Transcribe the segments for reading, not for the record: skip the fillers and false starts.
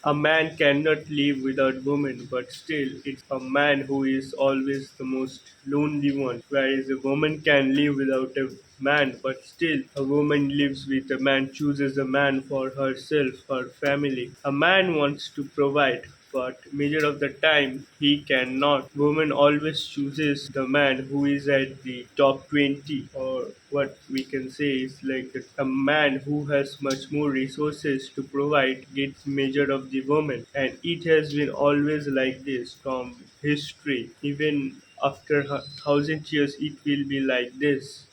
A man cannot live without woman, but still it's a man who is always the most lonely one. Whereas a woman can live without a man, but still a woman lives with a man, chooses a man for herself, her family. A man wants to provide, but major of the time he cannot. Woman always chooses the man who is at the top 20, or what we can say is like that a man who has much more resources to provide gets measure of the woman, and it has been always like this from history. Even after 1,000 years it will be like this.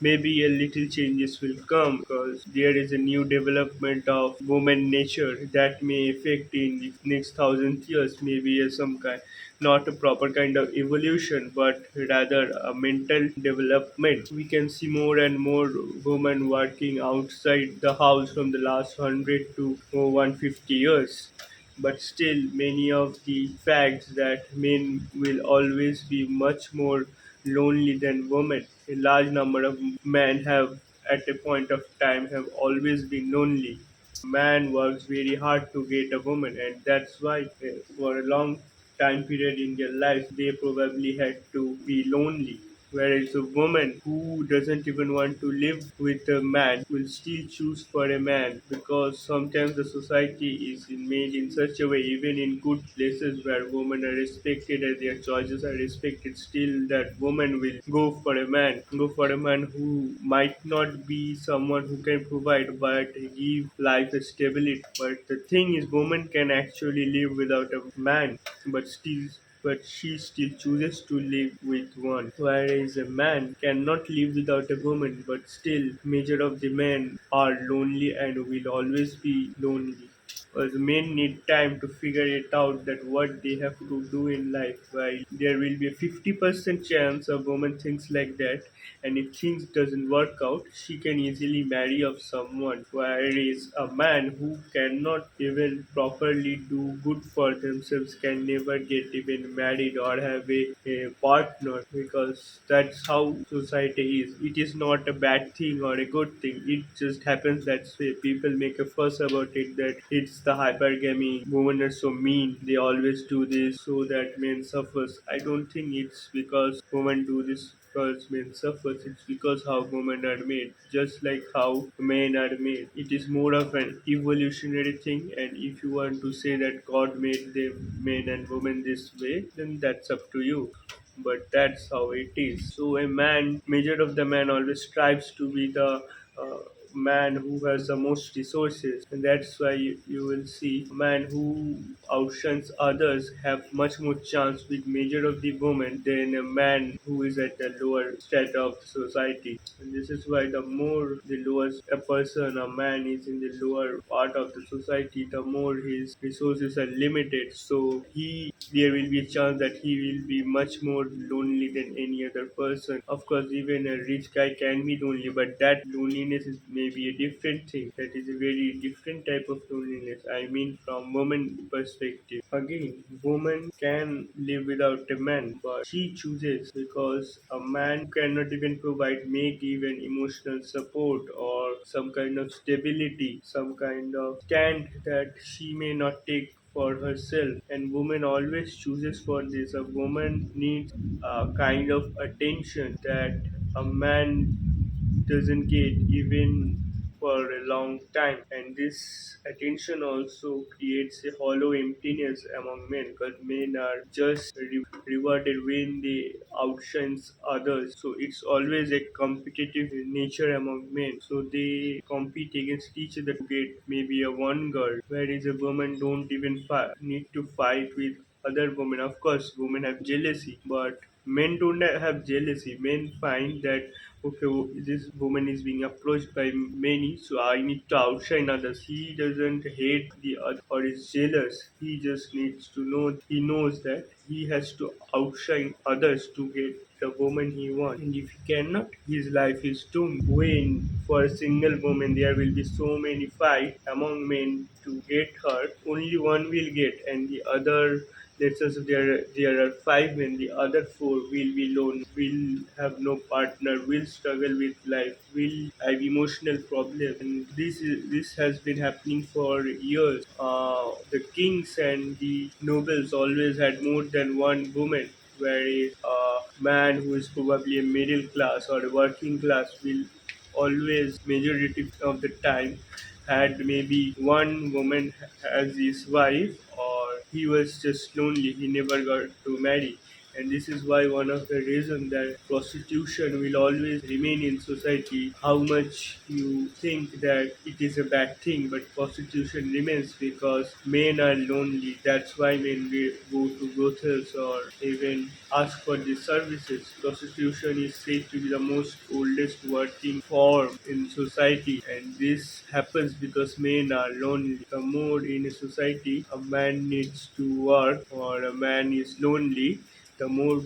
Maybe a little changes will come because there is a new development of woman nature that may affect in the next 1,000 years. Maybe some kind, not a proper kind of evolution, but rather a mental development. We can see more and more women working outside the house from the last 100 to 150 years, but still many of the facts that men will always be much more lonely than women. A large number of men have at a point of time have always been lonely. Man works very hard to get a woman, and that's why for a long time period in their life they probably had to be lonely. Whereas a woman who doesn't even want to live with a man will still choose for a man, because sometimes the society is made in such a way, even in good places where women are respected and their choices are respected, still that woman will go for a man who might not be someone who can provide but give life a stability. But the thing is, woman can actually live without a man, but she still chooses to live with one. Whereas a man cannot live without a woman, but still major of the men are lonely and will always be lonely. Because men need time to figure it out that what they have to do in life. While there will be a 50% chance a woman thinks like that, and if things doesn't work out, she can easily marry of someone. Whereas a man who cannot even properly do good for themselves can never get even married or have a partner, because that's how society is. It is not a bad thing or a good thing. It just happens that way. People make a fuss about it that it's the hypergamy. Women are so mean. They always do this so that men suffers. I don't think it's because women do this because men suffers. It's because how women are made, just like how men are made. It is more of an evolutionary thing, and if you want to say that God made them men and women this way, then that's up to you. But that's how it is. So a man, measure of the man always strives to be the uh, man who has the most resources, and that's why you will see a man who outshines others have much more chance with measure of the woman than a man who is at the lower strata of society. And this is why the more the lowest a person, a man is in the lower part of the society, the more his resources are limited. So there will be a chance that he will be much more lonely than any other person. Of course, even a rich guy can be lonely, but that loneliness is maybe a different thing. That is a very different type of loneliness. I mean, from woman perspective. Again, woman can live without a man, but she chooses because a man cannot even provide, may give an emotional support or some kind of stability, some kind of stand that she may not take for herself, and woman always chooses for this. A woman needs a kind of attention that a man doesn't get even for a long time, and this attention also creates a hollow emptiness among men, because men are just rewarded when they outshines others. So it's always a competitive nature among men, so they compete against each other to get maybe a one girl, whereas a woman don't even need to fight with other women. Of course, women have jealousy, but men don't have jealousy. Men find that okay, this woman is being approached by many, so I need to outshine others. He doesn't hate the other or is jealous. He just needs to know. He knows that he has to outshine others to get the woman he wants. And if he cannot, his life is doomed. When for a single woman there will be so many fights among men to get her, only one will get, and the other let's say there are five men, the other four will be lone, will have no partner, will struggle with life, will have emotional problems, and this has been happening for years. The kings and the nobles always had more than one woman, whereas a man who is probably a middle class or a working class will always majority of the time had maybe one woman as his wife, or he was just lonely, he never got to marry. And this is why one of the reasons that prostitution will always remain in society. How much you think that it is a bad thing, but prostitution remains because men are lonely. That's why men go to brothels or even ask for these services. Prostitution is said to be the most oldest working form in society, and this happens because men are lonely. The more in a society a man needs to work or a man is lonely, the more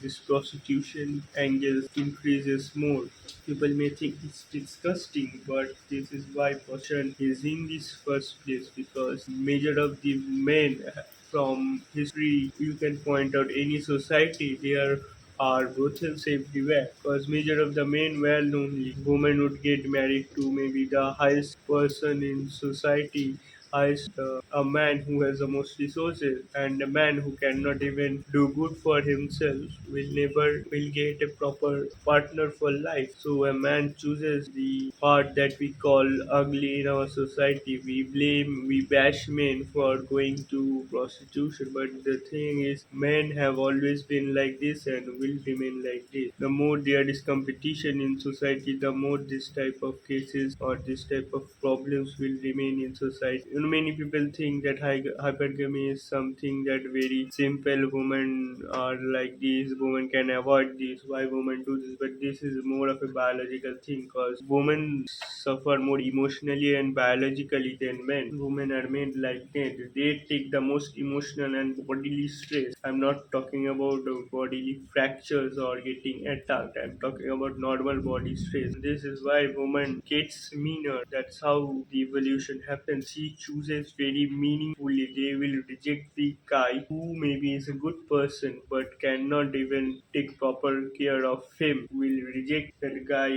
this prostitution angle increases more. People may think it's disgusting, but this is why prostitution is in this first place, because major of the men from history, you can point out any society, there are brothels everywhere, because major of the men were lonely. Women would get married to maybe the highest person in society, highest a man who has the most resources, and a man who cannot even do good for himself will never will get a proper partner for life. So a man chooses the part that we call ugly in our society. We bash men for going to prostitution, but the thing is, men have always been like this and will remain like this. The more there is competition in society, the more this type of cases or this type of problems will remain in society. Many people think that hypergamy is something that very simple. Women are like this, women can avoid this, why women do this, but this is more of a biological thing, because women suffer more emotionally and biologically than men. Women are made like that. They take the most emotional and bodily stress. I'm not talking about bodily fractures or getting attacked. I'm talking about normal body stress. This is why woman gets meaner. That's how the evolution happens. She chooses very meaningfully. They will reject the guy who maybe is a good person but cannot even take proper care of him. Will reject that guy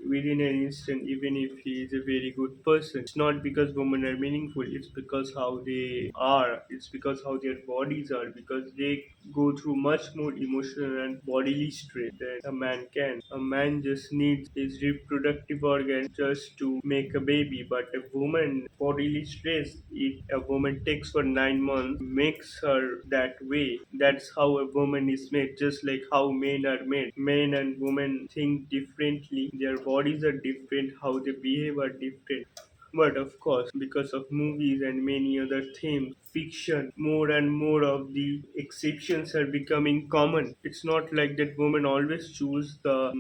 within an instant, even if he is a very good person. It's not because women are meaningful, it's because how they are, it's because how their bodies are, because they go through much more emotional and bodily stress than a man can. A man just needs his reproductive organ just to make a baby, but a woman bodily stress, if a woman takes for 9 months, makes her that way. That's how a woman is made, just like how men are made. Men and women think differently, their bodies are different, how they behave are different. But of course, because of movies and many other themes, fiction, more and more of the exceptions are becoming common. It's not like that women always choose the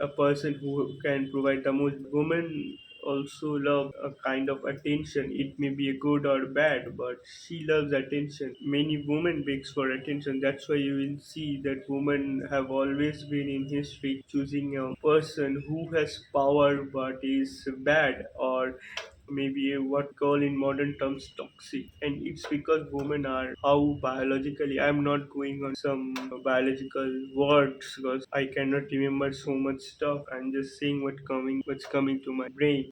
a person who can provide the most. Women also love a kind of attention. It may be a good or bad, but she loves attention. Many women begs for attention. That's why you will see that women have always been in history choosing a person who has power but is bad, or maybe what call in modern terms toxic. And it's because women are how biologically, I'm not going on some biological words because I cannot remember so much stuff. I'm just saying what's coming to my brain.